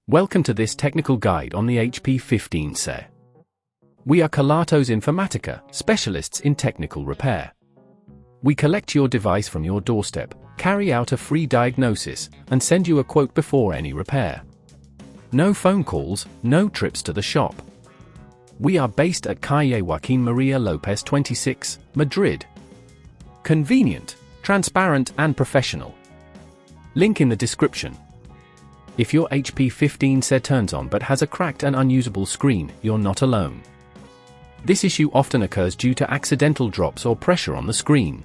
Welcome to this technical guide on the HP 15C. We are Kelatos Informatica, specialists in technical repair. We collect your device from your doorstep, carry out a free diagnosis, and send you a quote before any repair. No phone calls, no trips to the shop. We are based at Calle Joaquín María López 26, Madrid. Convenient, transparent and professional. Link in the description. If your HP 15C turns on but has a cracked and unusable screen, you're not alone. This issue often occurs due to accidental drops or pressure on the screen.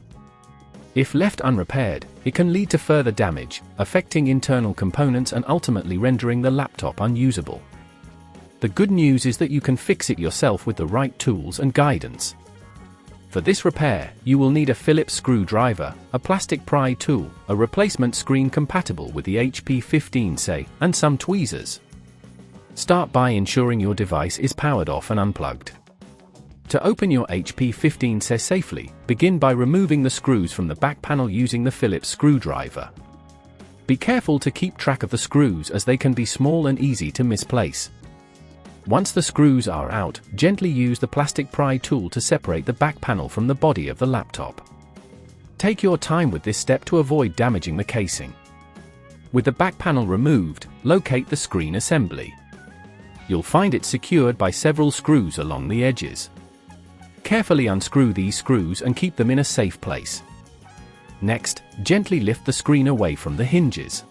If left unrepaired, it can lead to further damage, affecting internal components and ultimately rendering the laptop unusable. The good news is that you can fix it yourself with the right tools and guidance. For this repair, you will need a Phillips screwdriver, a plastic pry tool, a replacement screen compatible with the HP 15C, and some tweezers. Start by ensuring your device is powered off and unplugged. To open your HP 15C safely, begin by removing the screws from the back panel using the Phillips screwdriver. Be careful to keep track of the screws as they can be small and easy to misplace. Once the screws are out, gently use the plastic pry tool to separate the back panel from the body of the laptop. Take your time with this step to avoid damaging the casing. With the back panel removed, locate the screen assembly. You'll find it secured by several screws along the edges. Carefully unscrew these screws and keep them in a safe place. Next, gently lift the screen away from the hinges.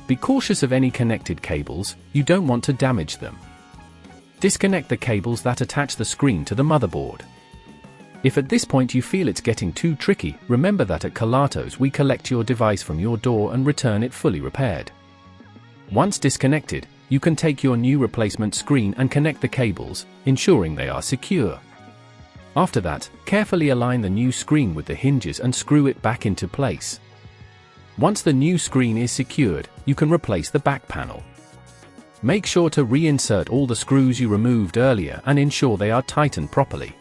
Be cautious of any connected cables, you don't want to damage them. Disconnect the cables that attach the screen to the motherboard. If at this point you feel it's getting too tricky, remember that at Kelatos we collect your device from your door and return it fully repaired. Once disconnected, you can take your new replacement screen and connect the cables, ensuring they are secure. After that, carefully align the new screen with the hinges and screw it back into place. Once the new screen is secured, you can replace the back panel. Make sure to reinsert all the screws you removed earlier and ensure they are tightened properly.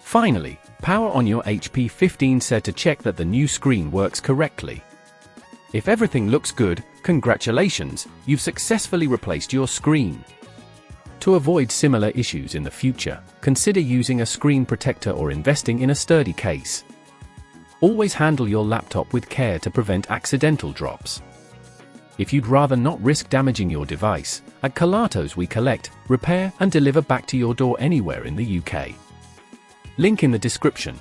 Finally, power on your HP 15C to check that the new screen works correctly. If everything looks good, congratulations, you've successfully replaced your screen. To avoid similar issues in the future, consider using a screen protector or investing in a sturdy case. Always handle your laptop with care to prevent accidental drops. If you'd rather not risk damaging your device, at Kelatos we collect, repair and deliver back to your door anywhere in the UK. Link in the description.